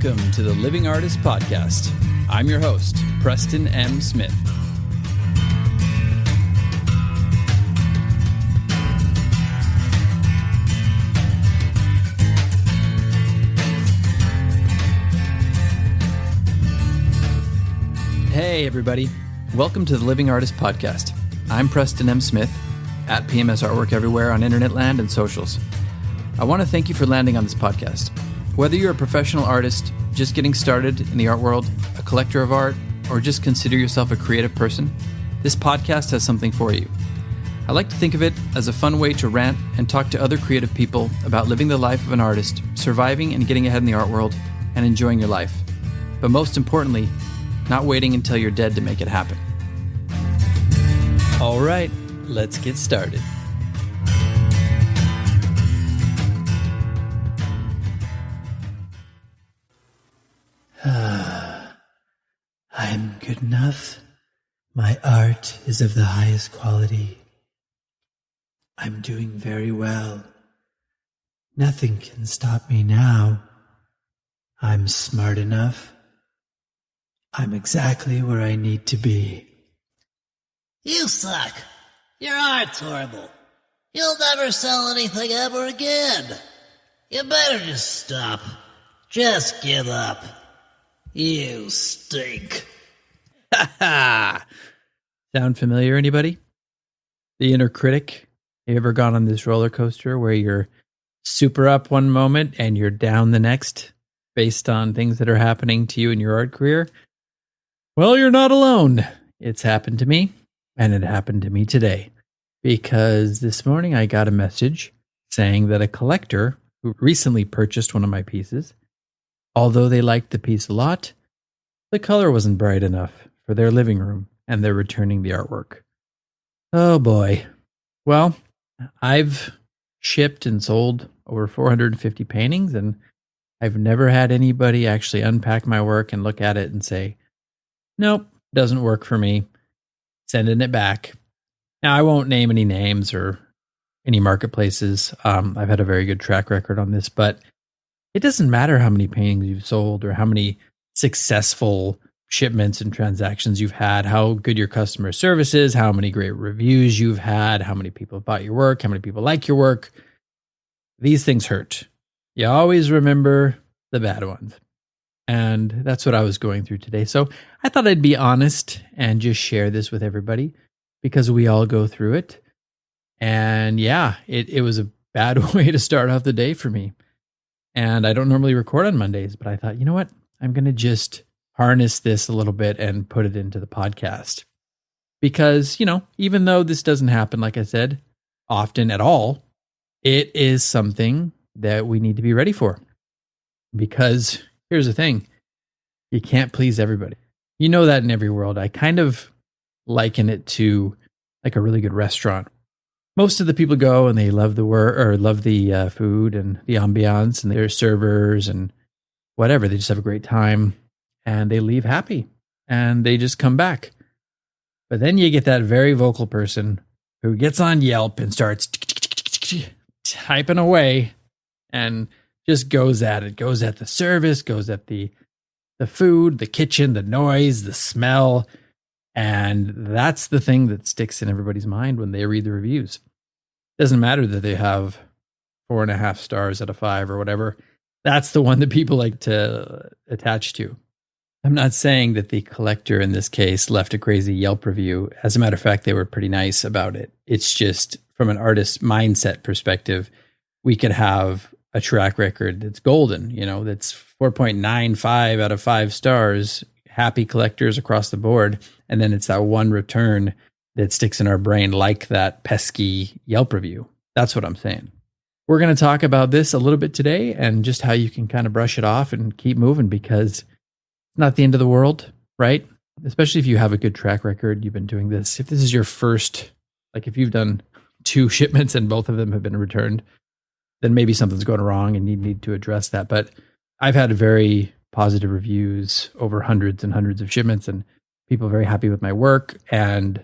Welcome to the Living Artist Podcast. I'm your host, Preston M. Smith. Hey, everybody. Welcome to the Living Artist Podcast. I'm Preston M. Smith, at PMS Artwork everywhere on internet land and socials. I want to thank you for landing on this podcast. Whether you're a professional artist, just getting started in the art world, a collector of art, or just consider yourself a creative person, this podcast has something for you. I like to think of it as a fun way to rant and talk to other creative people about living the life of an artist, surviving and getting ahead in the art world, and enjoying your life. But most importantly, not waiting until you're dead to make it happen. All right, let's get started. I'm good enough. My art is of the highest quality. I'm doing very well. Nothing can stop me now. I'm smart enough. I'm exactly where I need to be. You suck. Your art's horrible. You'll never sell anything ever again. You better just stop. Just give up. You stink. Ha ha! Sound familiar, anybody? The inner critic? Have you ever gone on this roller coaster where you're super up one moment and you're down the next based on things that are happening to you in your art career? Well, you're not alone. It's happened to me, and it happened to me today. Because this morning I got a message saying that a collector who recently purchased one of my pieces, although they liked the piece a lot, the color wasn't bright enough for their living room, and they're returning the artwork. Oh boy. Well, I've shipped and sold over 450 paintings, and I've never had anybody actually unpack my work and look at it and say, nope, doesn't work for me, sending it back. Now, I won't name any names or any marketplaces. I've had a very good track record on this, but it doesn't matter how many paintings you've sold or how many successful shipments and transactions you've had, how good your customer service is, how many great reviews you've had, how many people have bought your work, how many people like your work. These things hurt. You always remember the bad ones. And that's what I was going through today. So I thought I'd be honest and just share this with everybody because we all go through it. And yeah, it was a bad way to start off the day for me. And I don't normally record on Mondays, but I thought, you know what? I'm going to just harness this a little bit and put it into the podcast. Because, even though this doesn't happen, like I said, often at all, it is something that we need to be ready for. Because here's the thing, you can't please everybody. You know that in every world. I kind of liken it to like a really good restaurant. Most of the people go and they love the work or love the food and the ambiance and their servers and whatever. They just have a great time and they leave happy and they just come back. But then you get that very vocal person who gets on Yelp and starts typing away and just goes at it, goes at the service, goes at the food, the kitchen, the noise, the smell. And that's the thing that sticks in everybody's mind when they read the reviews. Doesn't matter that they have 4.5 stars out of 5 or whatever. That's the one that people like to attach to. I'm not saying that the collector in this case left a crazy Yelp review. As a matter of fact, they were pretty nice about it. It's just from an artist's mindset perspective, we could have a track record that's golden, that's 4.95 out of 5 stars, happy collectors across the board. And then it's that one return that sticks in our brain like that pesky Yelp review. That's what I'm saying. We're going to talk about this a little bit today and just how you can kind of brush it off and keep moving because it's not the end of the world, right? Especially if you have a good track record, you've been doing this. If this is your first, like if you've done 2 shipments and both of them have been returned, then maybe something's going wrong and you need to address that. But I've had very positive reviews over hundreds and hundreds of shipments and people are very happy with my work. And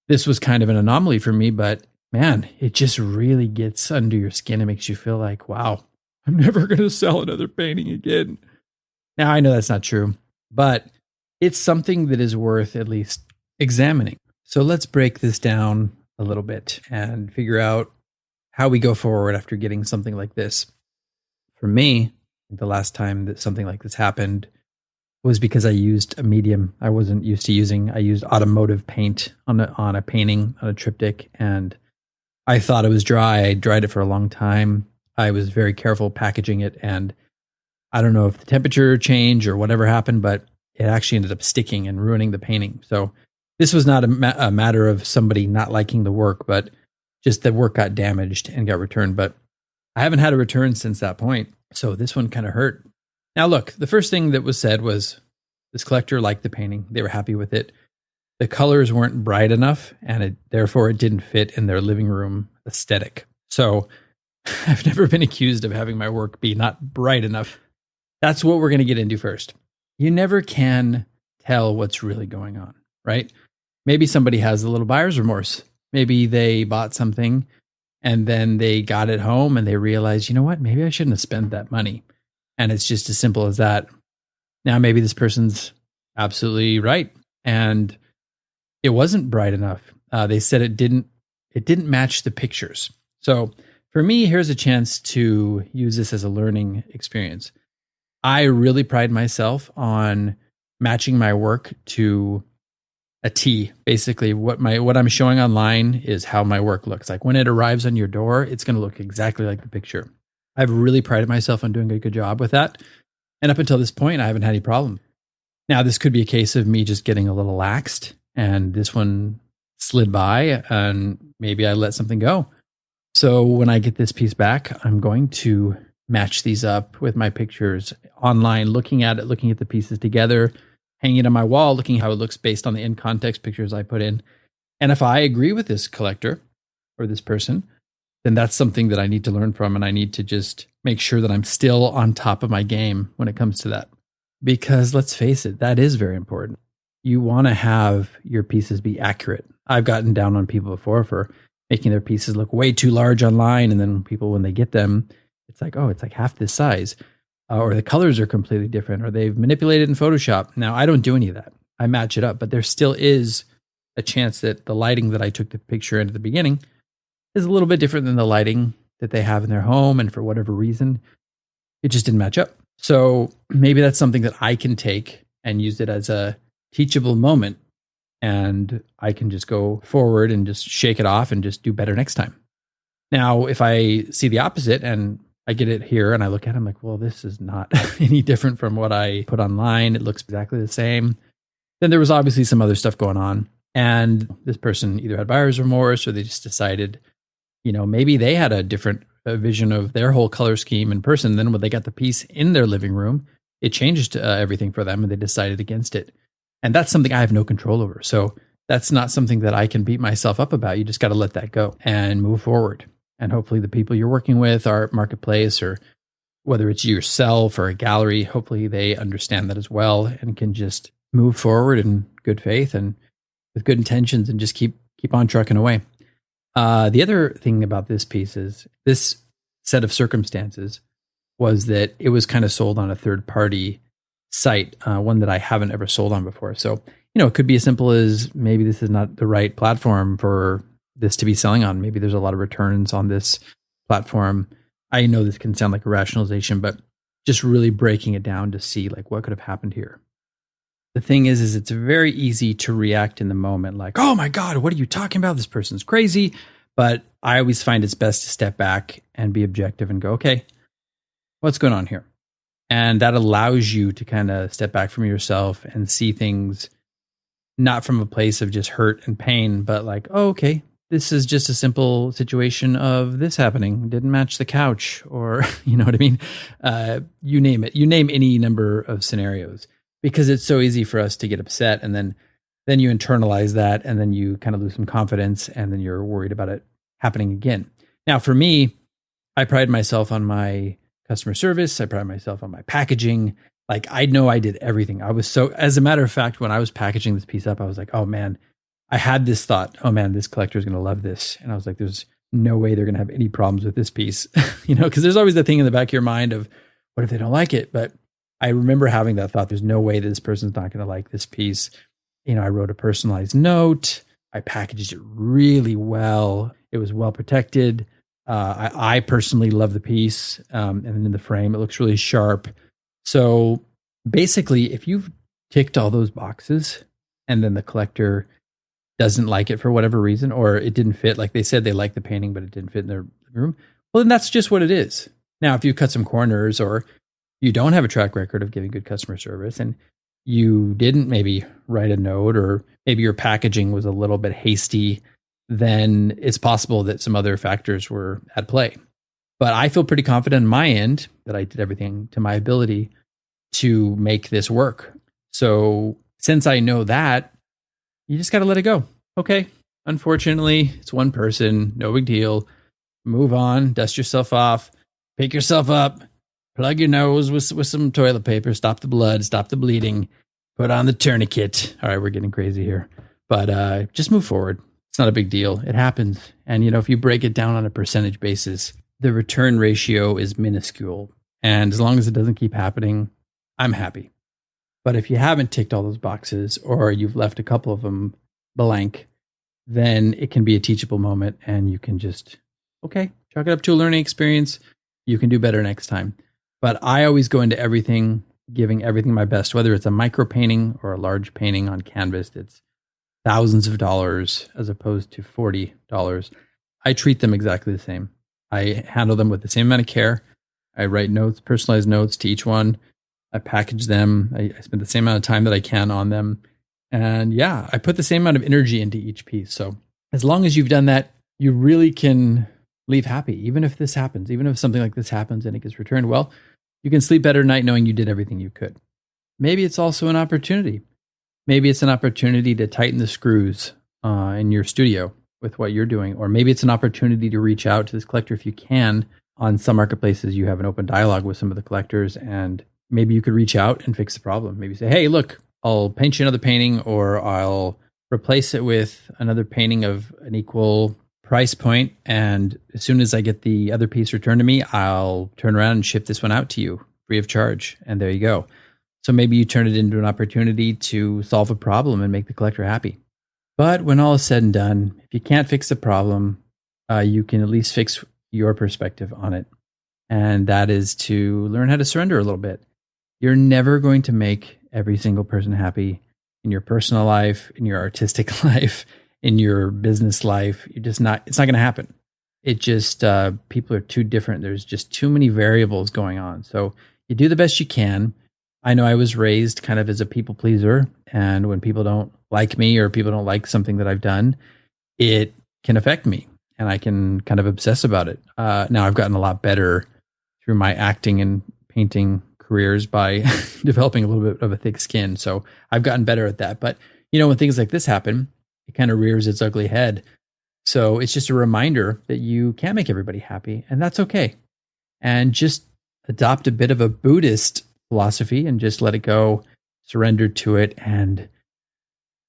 this was kind of an anomaly for me, but man, it just really gets under your skin and makes you feel like, wow, I'm never going to sell another painting again. Now, I know that's not true, but it's something that is worth at least examining. So let's break this down a little bit and figure out how we go forward after getting something like this. For me, the last time that something like this happened was because I used a medium I wasn't used to using. I used automotive paint on a painting, on a triptych, and I thought it was dry. I dried it for a long time. I was very careful packaging it, and I don't know if the temperature changed or whatever happened, but it actually ended up sticking and ruining the painting. So this was not a matter of somebody not liking the work, but just the work got damaged and got returned. But I haven't had a return since that point. So this one kind of hurt. Now, look, the first thing that was said was this collector liked the painting. They were happy with it. The colors weren't bright enough, and therefore it didn't fit in their living room aesthetic. So I've never been accused of having my work be not bright enough. That's what we're going to get into first. You never can tell what's really going on, right? Maybe somebody has a little buyer's remorse. Maybe they bought something and then they got it home and they realized, you know what, maybe I shouldn't have spent that money. And it's just as simple as that. Now, maybe this person's absolutely right, and it wasn't bright enough. They said it didn't match the pictures. So for me, here's a chance to use this as a learning experience. I really pride myself on matching my work to a T. Basically, what I'm showing online is how my work looks. Like when it arrives on your door, it's going to look exactly like the picture. I've really prided myself on doing a good job with that. And up until this point, I haven't had any problem. Now, this could be a case of me just getting a little laxed, and this one slid by, and maybe I let something go. So when I get this piece back, I'm going to match these up with my pictures online, looking at the pieces together, hanging it on my wall, looking how it looks based on the in context pictures I put in. And if I agree with this collector or this person, then that's something that I need to learn from, and I need to just make sure that I'm still on top of my game when it comes to that. Because let's face it, that is very important. You want to have your pieces be accurate. I've gotten down on people before for making their pieces look way too large online, and then people, when they get them, it's like, oh, it's like half this size. Or the colors are completely different, or they've manipulated in Photoshop. Now, I don't do any of that. I match it up, but there still is a chance that the lighting that I took the picture in at the beginning is a little bit different than the lighting that they have in their home, and for whatever reason, it just didn't match up. So maybe that's something that I can take and use it as a teachable moment, and I can just go forward and just shake it off and just do better next time. Now, if I see the opposite and I get it here and I look at it, I'm like, well, this is not any different from what I put online. It looks exactly the same. Then there was obviously some other stuff going on, and this person either had buyer's remorse or they just decided, maybe they had a different vision of their whole color scheme in person. Then when they got the piece in their living room, it changed everything for them, and they decided against it. And that's something I have no control over. So that's not something that I can beat myself up about. You just got to let that go and move forward. And hopefully the people you're working with, Art Marketplace, or whether it's yourself or a gallery, hopefully they understand that as well and can just move forward in good faith and with good intentions and just keep on trucking away. The other thing about this piece is this set of circumstances was that it was kind of sold on a third-party site, one that I haven't ever sold on before. So, it could be as simple as maybe this is not the right platform for this to be selling on. Maybe there's a lot of returns on this platform. I know this can sound like a rationalization, but just really breaking it down to see like what could have happened here. The thing is it's very easy to react in the moment like, oh my God, what are you talking about? This person's crazy. But I always find it's best to step back and be objective and go, okay, what's going on here? And that allows you to kind of step back from yourself and see things not from a place of just hurt and pain, but like, oh, okay, this is just a simple situation of this happening. Didn't match the couch, or you know what I mean? You name it. You name any number of scenarios, because it's so easy for us to get upset, and then you internalize that, and then you kind of lose some confidence, and then you're worried about it happening again. Now, for me, I pride myself on my customer service. I pride myself on my packaging. Like, I know I did everything. As a matter of fact, when I was packaging this piece up, I was like, oh man, I had this thought, oh man, this collector is going to love this. And I was like, there's no way they're going to have any problems with this piece, because there's always that thing in the back of your mind of, what if they don't like it? But I remember having that thought, there's no way this person's not going to like this piece. I wrote a personalized note. I packaged it really well. It was well protected. I personally love the piece. And in the frame, it looks really sharp. So basically, if you've ticked all those boxes and then the collector doesn't like it for whatever reason, or it didn't fit, like they said they liked the painting, but it didn't fit in their room, well, then that's just what it is. Now, if you cut some corners or you don't have a track record of giving good customer service and you didn't maybe write a note, or maybe your packaging was a little bit hasty, then it's possible that some other factors were at play. But I feel pretty confident on my end that I did everything to my ability to make this work. So since I know that, you just got to let it go. Okay, unfortunately, it's one person, no big deal. Move on, dust yourself off, pick yourself up, plug your nose with some toilet paper, stop the blood, stop the bleeding, put on the tourniquet. All right, we're getting crazy here. But just move forward. It's not a big deal. It happens. And, if you break it down on a percentage basis, the return ratio is minuscule. And as long as it doesn't keep happening, I'm happy. But if you haven't ticked all those boxes, or you've left a couple of them blank, then it can be a teachable moment and you can just, okay, chalk it up to a learning experience. You can do better next time. But I always go into everything, giving everything my best, whether it's a micro painting or a large painting on canvas. It's thousands of dollars as opposed to $40. I treat them exactly the same. I handle them with the same amount of care. I write notes, personalized notes to each one. I package them. I spend the same amount of time that I can on them. And yeah, I put the same amount of energy into each piece. So as long as you've done that, you really can leave happy. Even if this happens, even if something like this happens and it gets returned, well, you can sleep better at night knowing you did everything you could. Maybe it's also an opportunity. Maybe it's an opportunity to tighten the screws in your studio with what you're doing. Or maybe it's an opportunity to reach out to this collector if you can. On some marketplaces, you have an open dialogue with some of the collectors, and maybe you could reach out and fix the problem. Maybe say, hey, look, I'll paint you another painting, or I'll replace it with another painting of an equal price point. And as soon as I get the other piece returned to me, I'll turn around and ship this one out to you free of charge. And there you go. So maybe you turn it into an opportunity to solve a problem and make the collector happy. But when all is said and done, if you can't fix the problem, you can at least fix your perspective on it. And that is to learn how to surrender a little bit. You're never going to make every single person happy in your personal life, in your artistic life, in your business life. It's not going to happen. It just, people are too different. There's just too many variables going on. So you do the best you can. I know I was raised kind of as a people pleaser. And when people don't like me or people don't like something that I've done, it can affect me and I can kind of obsess about it. Now I've gotten a lot better through my acting and painting careers by developing a little bit of a thick skin. So I've gotten better at that. But, when things like this happen, it kind of rears its ugly head. So it's just a reminder that you can't make everybody happy, and that's okay. And just adopt a bit of a Buddhist philosophy and just let it go, surrender to it, and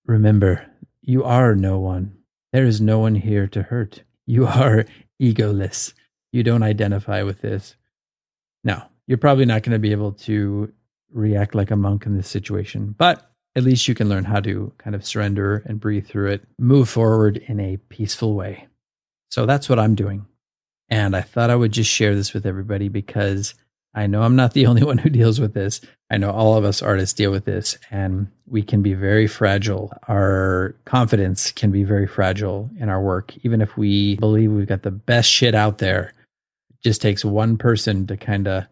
remember, you are no one. There is no one here to hurt. You are egoless. You don't identify with this. Now, you're probably not going to be able to react like a monk in this situation, but at least you can learn how to kind of surrender and breathe through it, move forward in a peaceful way. So that's what I'm doing. And I thought I would just share this with everybody because I know I'm not the only one who deals with this. I know all of us artists deal with this, and we can be very fragile. Our confidence can be very fragile in our work. Even if we believe we've got the best shit out there, it just takes one person to kind of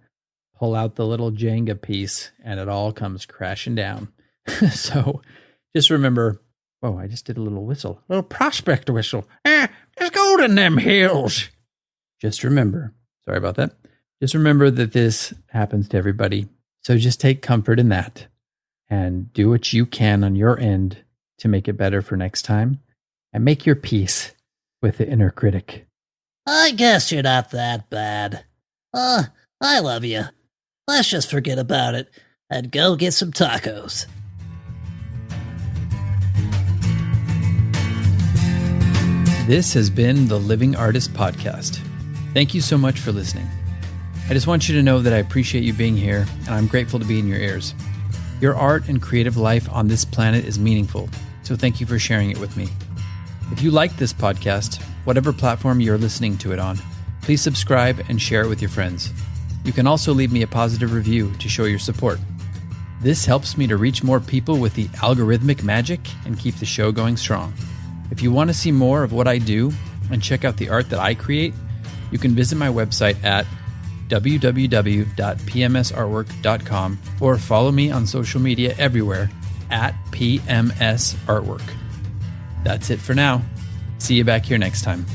pull out the little Jenga piece and it all comes crashing down. So just remember, I just did a little whistle, a little prospect whistle. There's gold in them hills. Just remember, sorry about that. Just remember that this happens to everybody. So just take comfort in that and do what you can on your end to make it better for next time and make your peace with the inner critic. I guess you're not that bad. I love you. Let's just forget about it and go get some tacos. This has been the Living Artist Podcast. Thank you so much for listening. I just want you to know that I appreciate you being here, and I'm grateful to be in your ears. Your art and creative life on this planet is meaningful, so thank you for sharing it with me. If you like this podcast, whatever platform you're listening to it on, please subscribe and share it with your friends. You can also leave me a positive review to show your support. This helps me to reach more people with the algorithmic magic and keep the show going strong. If you want to see more of what I do and check out the art that I create, you can visit my website at www.pmsartwork.com or follow me on social media everywhere at PMS Artwork. That's it for now. See you back here next time.